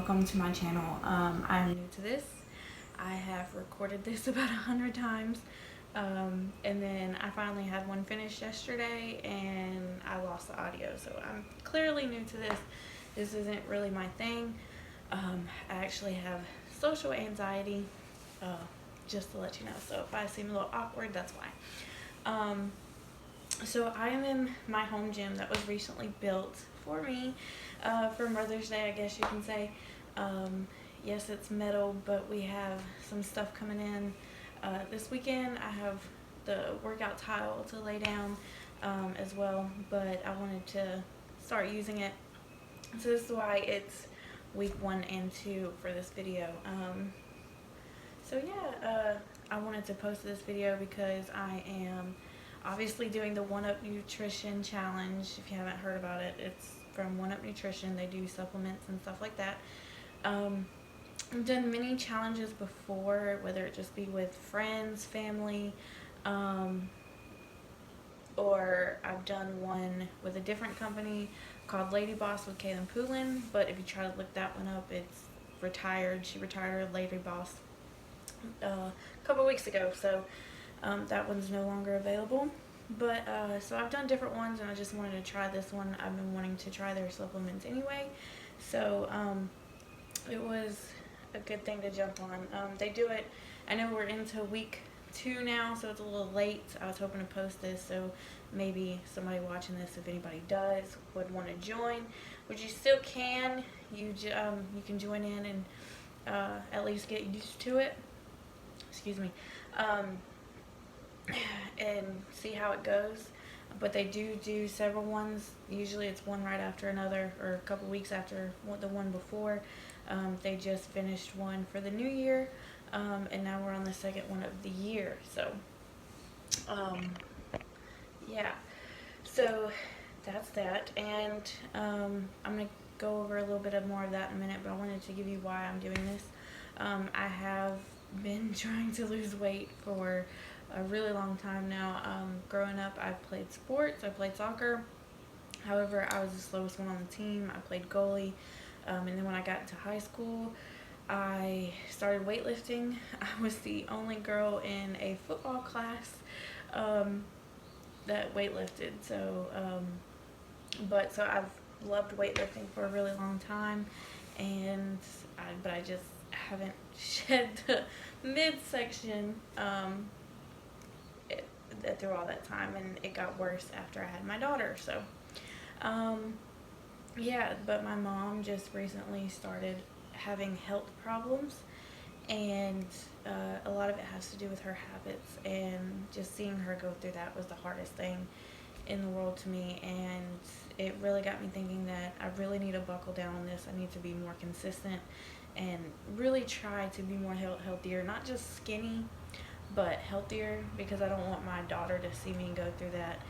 welcome to my channel. I'm new to this. I have recorded this about 100 times, and then I finally had one finished yesterday and I lost the audio, so I'm clearly new to this. This isn't really my thing. I actually have social anxiety, just to let you know, so if I seem a little awkward, that's why. So I am in my home gym that was recently built for me for Mother's Day, I guess you can say. Yes, it's metal, but we have some stuff coming in this weekend. I have the workout tile to lay down as well, but I wanted to start using it. So this is why it's week 1 and 2 for this video. I wanted to post this video because I am obviously doing the 1-Up Nutrition Challenge. If you haven't heard about it, it's from 1-Up Nutrition. They do supplements and stuff like that. I've done many challenges before, whether it just be with friends, family, or I've done one with a different company called Lady Boss with Kaylin Poulin. But if you try to look that one up, it's retired. She retired Lady Boss a couple weeks ago, so that one's no longer available. But so I've done different ones, and I just wanted to try this one. I've been wanting to try their supplements anyway, so it was a good thing to jump on. They do it, I know we're into week 2 now, so it's a little late. I was hoping to post this so maybe somebody watching this, if anybody does, would want to join, which you still can. You can join in and at least get used to it. Excuse me. And see how it goes. But they do several ones. Usually it's one right after another, or a couple weeks after the one before. They just finished one for the new year, and now we're on the second one of the year. So yeah, so that's that. And I'm gonna go over a little bit more of that in a minute, but I wanted to give you why I'm doing this. I have been trying to lose weight for a really long time now. Growing up, I played sports. I played soccer. However, I was the slowest one on the team. I played goalie. And then when I got into high school, I started weightlifting. I was the only girl in a football class that weightlifted. So I've loved weightlifting for a really long time, but I just haven't shed the midsection through all that time, and it got worse after I had my daughter. So yeah, but my mom just recently started having health problems, and a lot of it has to do with her habits, and just seeing her go through that was the hardest thing in the world to me. And it really got me thinking that I really need to buckle down on this. I need to be more consistent and really try to be more healthier, not just skinny, but healthier, because I don't want my daughter to see me go through that.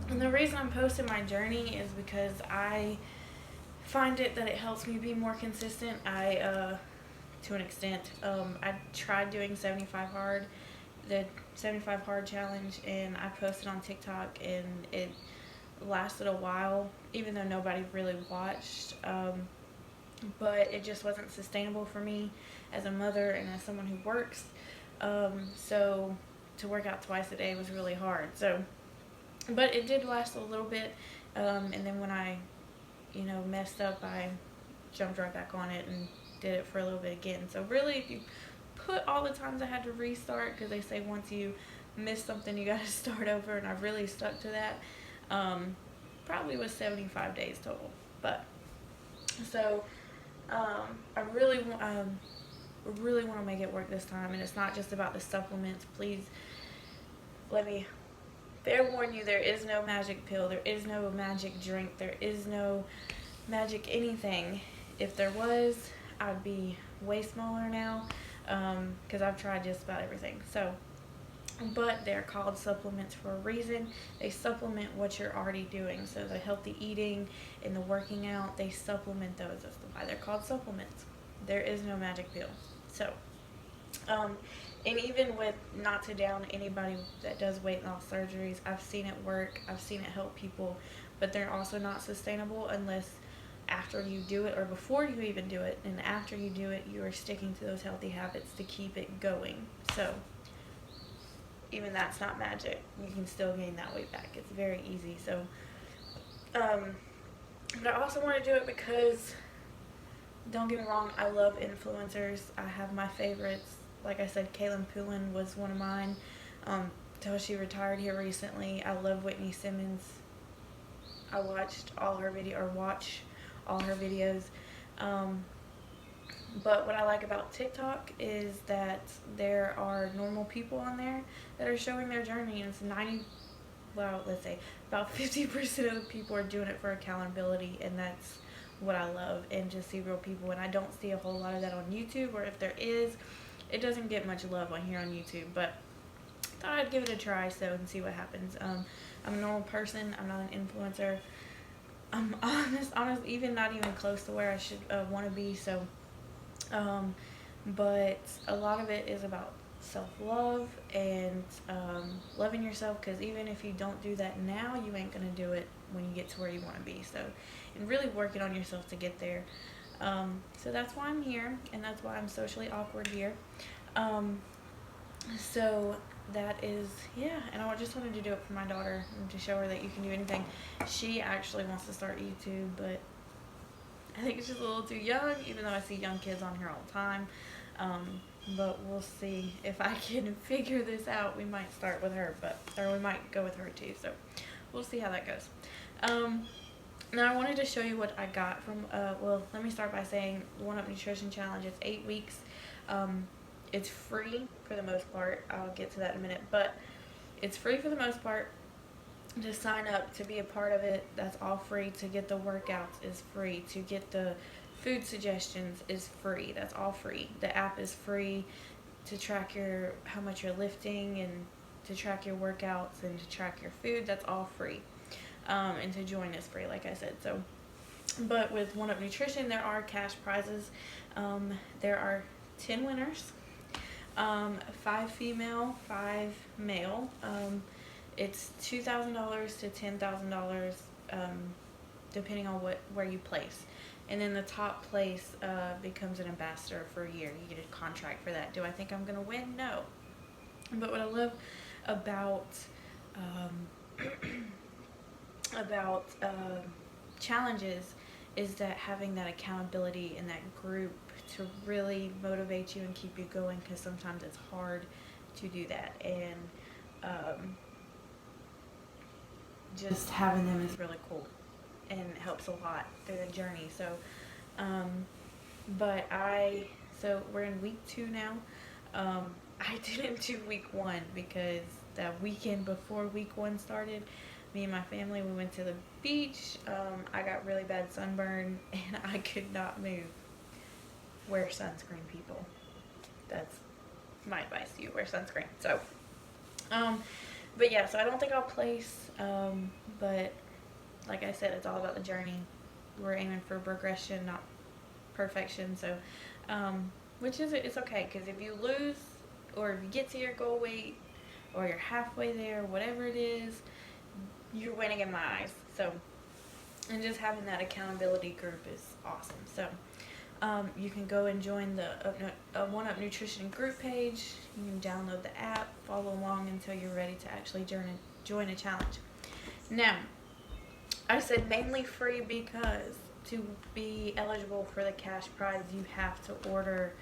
And the reason I'm posting my journey is because I find that it helps me be more consistent. To an extent, I tried doing 75 hard, the 75 hard challenge, and I posted on TikTok, and it lasted a while, even though nobody really watched. But it just wasn't sustainable for me as a mother and as someone who works. So to work out twice a day was really hard. So, but it did last a little bit. And then when I, messed up, I jumped right back on it and did it for a little bit again. So really, if you put all the times I had to restart, because they say once you miss something, you got to start over, and I really stuck to that. Probably was 75 days total. But so I really want to make it work this time, and it's not just about the supplements. Please let me fair warn you, there is no magic pill, there is no magic drink, there is no magic anything. If there was, I'd be way smaller now, because I've tried just about everything. So, but they're called supplements for a reason. They supplement what you're already doing. So the healthy eating and the working out, they supplement those. That's why they're called supplements. There is no magic pill. So, and even with, not to down anybody that does weight loss surgeries, I've seen it work, I've seen it help people, but they're also not sustainable unless after you do it, or before you even do it, and after you do it, you are sticking to those healthy habits to keep it going. So even that's not magic. You can still gain that weight back. It's very easy. So, but I also want to do it because, don't get me wrong, I love influencers. I have my favorites. Like I said, Kaylin Poulin was one of mine. Till she retired here recently. I love Whitney Simmons. I watched all her watch all her videos. But what I like about TikTok is that there are normal people on there that are showing their journey, and it's let's say about 50% of the people are doing it for accountability, and that's what I love, and just see real people. And I don't see a whole lot of that on YouTube, or if there is, it doesn't get much love on here on YouTube, but I thought I'd give it a try and see what happens. I'm a normal person. I'm not an influencer. I'm honest, even not even close to where I should want to be. So, but a lot of it is about self-love and loving yourself, because even if you don't do that now, you ain't gonna do it when you get to where you want to be. So, and really working on yourself to get there. So that's why I'm here, and that's why I'm socially awkward here. So that is, yeah, and I just wanted to do it for my daughter and to show her that you can do anything. She actually wants to start YouTube, but I think she's a little too young, even though I see young kids on here all the time. But we'll see if I can figure this out. We might start with her, or we might go with her too. So we'll see how that goes. Now I wanted to show you what I got from, well, let me start by saying the One Up Nutrition Challenge. It's 8 weeks. It's free for the most part. I'll get to that in a minute, but it's free for the most part. To sign up to be a part of it, that's all free. To get the workouts is free. To get the food suggestions is free. That's all free. The app is free to track how much you're lifting, and to track your workouts, and to track your food. That's all free. And to join is free, like I said. So, but with One Up Nutrition, there are cash prizes. There are 10 winners. 5 female, 5 male. It's $2,000 to $10,000, depending on where you place. And then the top place becomes an ambassador for a year. You get a contract for that. Do I think I'm gonna win? No. But what I love about challenges is that having that accountability and that group to really motivate you and keep you going, because sometimes it's hard to do that, and just having them is really cool and helps a lot through the journey. So so we're in week 2 now. I didn't do week 1 because that weekend before week 1 started, me and my family, we went to the beach. I got really bad sunburn, and I could not move. Wear sunscreen, people. That's my advice to you. Wear sunscreen. So, but yeah, so I don't think I'll place, but like I said, it's all about the journey. We're aiming for progression, not perfection. So, it's okay, because if you lose, or if you get to your goal weight, or you're halfway there, whatever it is, you're winning in my eyes. So, and just having that accountability group is awesome. So, you can go and join the One Up Nutrition group page. You can download the app, follow along until you're ready to actually join a challenge. Now, I said mainly free because to be eligible for the cash prize, you have to order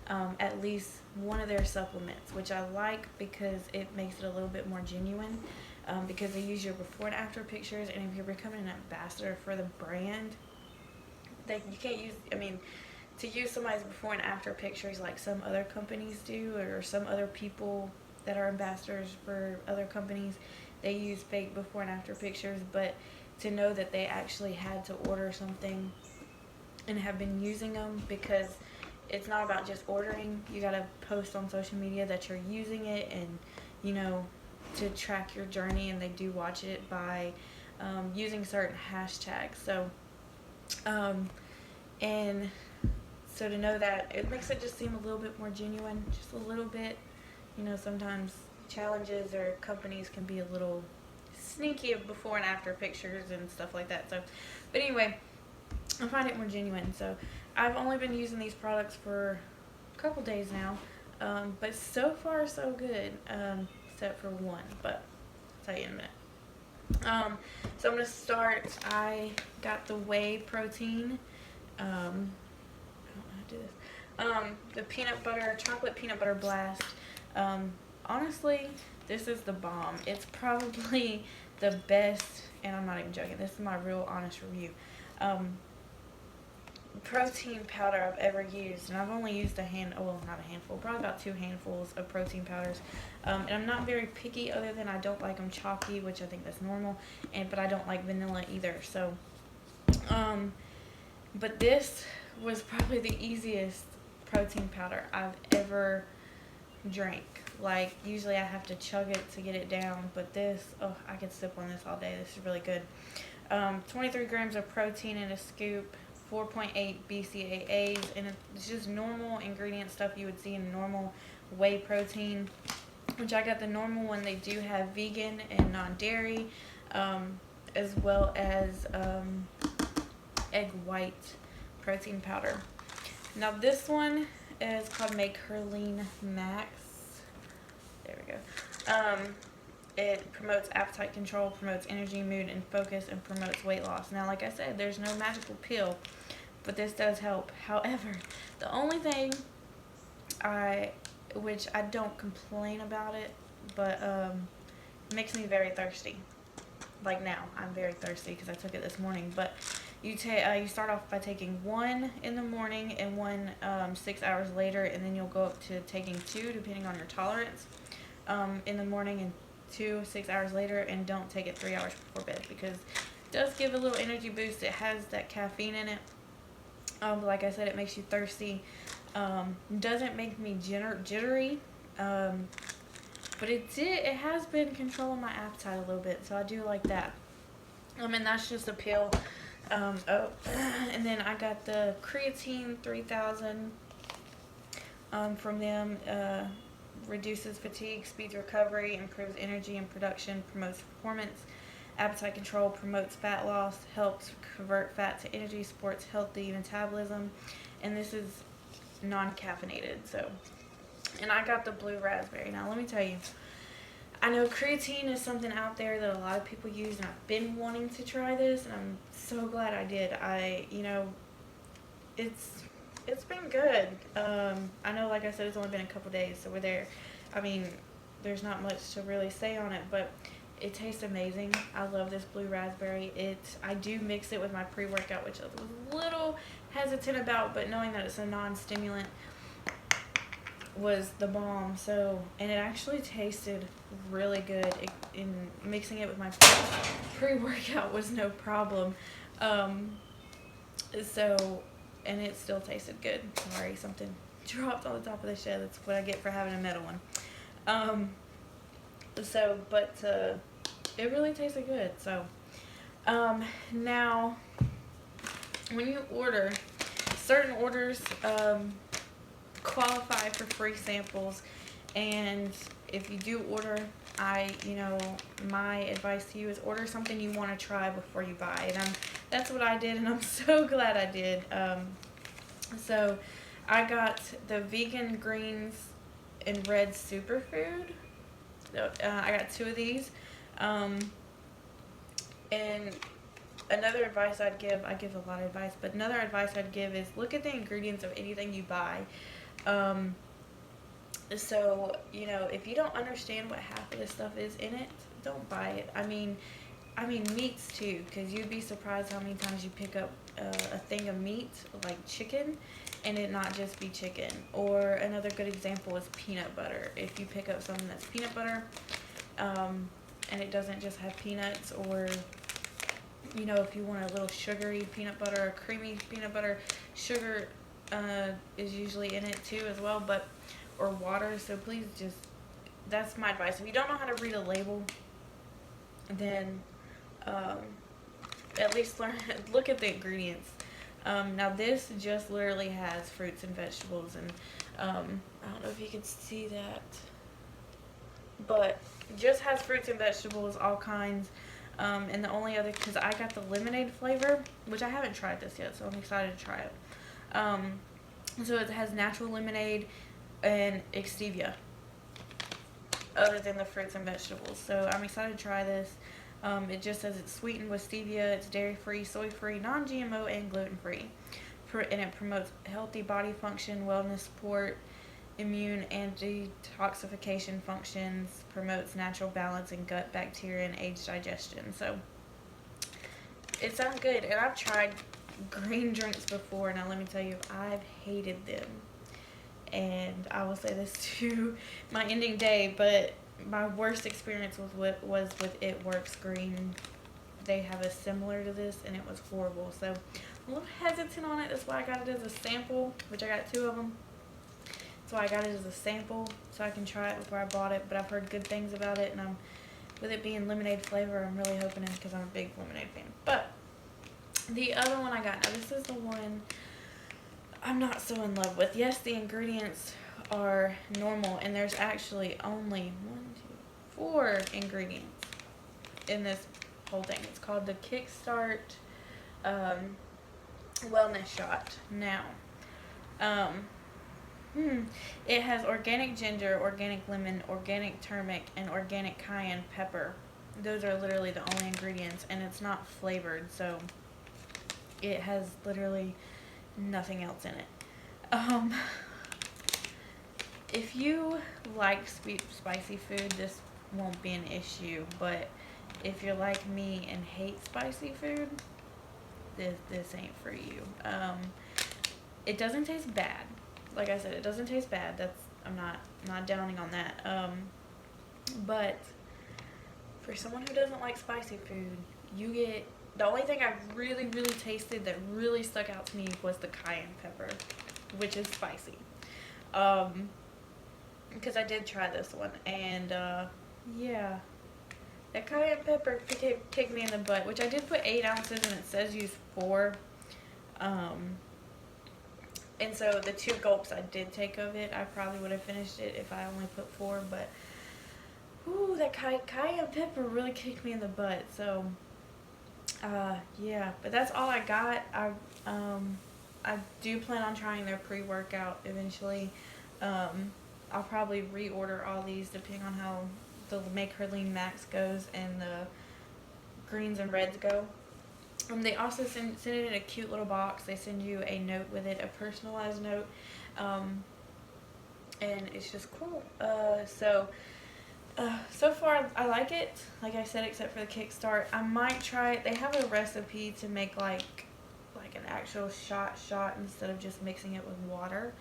at least one of their supplements, which I like because it makes it a little bit more genuine, because they use your before and after pictures, and if you're becoming an ambassador for the brand, you can't use, to use somebody's before and after pictures like some other companies do, or some other people that are ambassadors for other companies, they use fake before and after pictures. But to know that they actually had to order something and have been using them, because it's not about just ordering. You got to post on social media that you're using it, and to track your journey, and they do watch it by using certain hashtags. So and so to know that, it makes it just seem a little bit more genuine, just a little bit. Sometimes challenges or companies can be a little sneaky of before and after pictures and stuff like that. So, but anyway, I find it more genuine. So I've only been using these products for a couple days now, but so far so good, except for one, but I'll tell you in a minute. So I'm going to start. I got the whey protein. I don't know how to do this. The peanut butter, chocolate peanut butter blast. Honestly, this is the bomb. It's probably the best, and I'm not even joking. This is my real honest review. Protein powder I've ever used, and I've only used not a handful, probably about 2 handfuls of protein powders. And I'm not very picky, other than I don't like them chalky, which I think that's normal, but I don't like vanilla either. So, but this was probably the easiest protein powder I've ever drank. Like, usually I have to chug it to get it down, but this, I could sip on this all day. This is really good. 23 grams of protein in a scoop, 4.8 BCAAs, and it's just normal ingredient stuff you would see in normal whey protein, which I got the normal one. They do have vegan and non-dairy, as well as egg white protein powder. Now this one is called Make Her Lean Max. There we go. It promotes appetite control, promotes energy, mood, and focus, and promotes weight loss. Now, like I said, there's no magical pill, but this does help. However, the only thing which I don't complain about it, but makes me very thirsty. Like now, I'm very thirsty because I took it this morning. But you start off by taking 1 in the morning and 1 6 hours later, and then you'll go up to taking 2 depending on your tolerance in the morning, and 2 6 hours later, and don't take it 3 hours before bed, because it does give a little energy boost. It has that caffeine in it. Like I said, it makes you thirsty. Doesn't make me jittery. But it has been controlling my appetite a little bit, so I do like that. And that's just a pill. And then I got the creatine 3000 from them. Reduces fatigue, speeds recovery, improves energy and production, promotes performance, appetite control, promotes fat loss, helps convert fat to energy, supports healthy metabolism, and this is non-caffeinated. So, and I got the blue raspberry. Now let me tell you, I know creatine is something out there that a lot of people use, and I've been wanting to try this, and I'm so glad I did. It's been good. I know, like I said, it's only been a couple days, so we're there. I mean, there's not much to really say on it, but it tastes amazing. I love this blue raspberry. I do mix it with my pre-workout, which I was a little hesitant about, but knowing that it's a non-stimulant was the bomb. So, and it actually tasted really good. In mixing it with my pre-workout was no problem. And it still tasted good. Sorry, something dropped on the top of the shed. That's what I get for having a metal one. It really tasted good. So, now, when you order, certain orders qualify for free samples, and if you do order, my advice to you is order something you want to try before you buy. And that's what I did, and I'm so glad I did. So I got the vegan greens and red superfood. I got 2 of these. And another advice I give a lot of advice, but another advice I'd give is look at the ingredients of anything you buy. So, if you don't understand what half of this stuff is in it, don't buy it. I mean meats too, because you'd be surprised how many times you pick up a thing of meat, like chicken, and it not just be chicken. Or another good example is peanut butter. If you pick up something that's peanut butter, and it doesn't just have peanuts, or if you want a little sugary peanut butter, or creamy peanut butter, sugar is usually in it too as well, or water. So please that's my advice. If you don't know how to read a label, then at least look at the ingredients. Now this just literally has fruits and vegetables, and I don't know if you can see that, but just has fruits and vegetables, all kinds. And the only other, because I got the lemonade flavor, which I haven't tried this yet, so I'm excited to try it. So it has natural lemonade and stevia, other than the fruits and vegetables. So I'm excited to try this. It just says it's sweetened with stevia, it's dairy-free, soy-free, non-GMO, and gluten-free. And it promotes healthy body function, wellness support, immune and detoxification functions, promotes natural balance in gut bacteria, and aids digestion. So it sounds good. And I've tried green drinks before. Now let me tell you, I've hated them. And I will say this to my ending day, but my worst experience was with It Works Green. They have a similar to this, and it was horrible. So I'm a little hesitant on it. That's why I got it as a sample, which I got 2 of them. So I got it as a sample so I can try it before I bought it. But I've heard good things about it, and with it being lemonade flavor, I'm really hoping it because I'm a big lemonade fan. But the other one I got, now this is the one I'm not so in love with. Yes, the ingredients are normal, and there's actually only 4 ingredients in this whole thing. It's called the Kickstart Wellness Shot. Now, it has organic ginger, organic lemon, organic turmeric, and organic cayenne pepper. Those are literally the only ingredients, and it's not flavored, so it has literally nothing else in it. If you like sweet, spicy food, this won't be an issue, but if you're like me and hate spicy food, this ain't for you. It doesn't taste bad. Like I said, it doesn't taste bad. I'm not downing on that. But for someone who doesn't like spicy food, you get, the only thing I've really, really tasted that really stuck out to me was the cayenne pepper, which is spicy. Because I did try this one, and yeah, that cayenne pepper kicked me in the butt, which I did put 8 ounces, and it says use 4. And so the 2 gulps I did take of it, I probably would have finished it if I only put 4, but ooh, that cayenne pepper really kicked me in the butt. So yeah, but that's all I got. I do plan on trying their pre-workout eventually. I'll probably reorder all these depending on how the Make Her Lean Max goes and the greens and reds go. They also send it in a cute little box. They send you a note with it, a personalized note, and it's just cool. So far I like it, like I said, except for the Kickstart. I might try it. They have a recipe to make like an actual shot instead of just mixing it with water.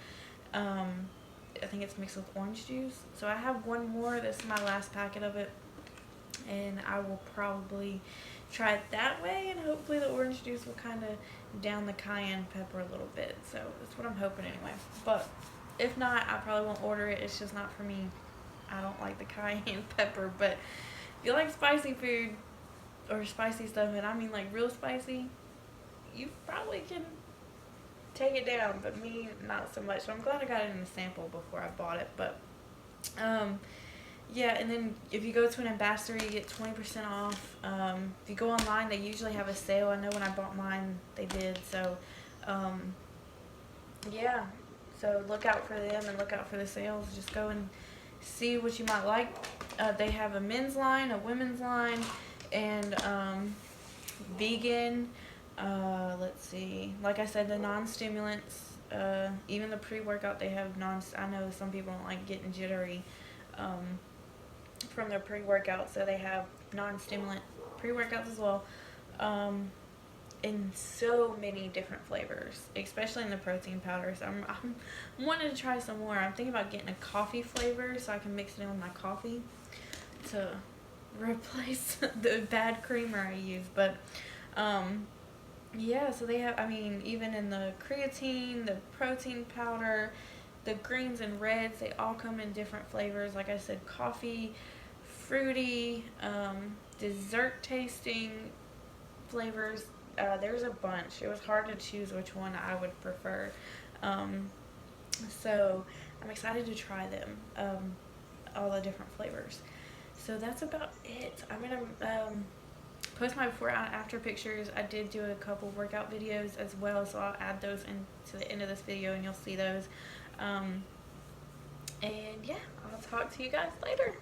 I think it's mixed with orange juice. So I have one more. This is my last packet of it, and I will probably try it that way, and hopefully the orange juice will kind of down the cayenne pepper a little bit. So that's what I'm hoping anyway. But if not, I probably won't order it. It's just not for me. I don't like the cayenne pepper. But if you like spicy food or spicy stuff, and I mean like real spicy, you probably can take it down, but me, not so much. So I'm glad I got it in a sample before I bought it. But yeah, and then if you go to an ambassador, you get 20% off. If you go online, they usually have a sale. I know when I bought mine, they did. So yeah, so look out for them and look out for the sales. Just go and see what you might like. They have a men's line, a women's line, and vegan. Let's see. Like I said, the non-stimulants, even the pre-workout, they have I know some people don't like getting jittery from their pre-workout, so they have non-stimulant pre-workouts as well. In so many different flavors, especially in the protein powders. I'm wanting to try some more. I'm thinking about getting a coffee flavor so I can mix it in with my coffee to replace the bad creamer I use. But yeah, so they have, I mean, even in the creatine, the protein powder, the greens and reds, they all come in different flavors. Like I said, coffee, fruity, dessert tasting flavors. There's a bunch. It was hard to choose which one I would prefer. So I'm excited to try them, all the different flavors. So that's about it. I'm gonna post my before and after pictures. I did do a couple workout videos as well, so I'll add those into the end of this video and you'll see those. And yeah, I'll talk to you guys later.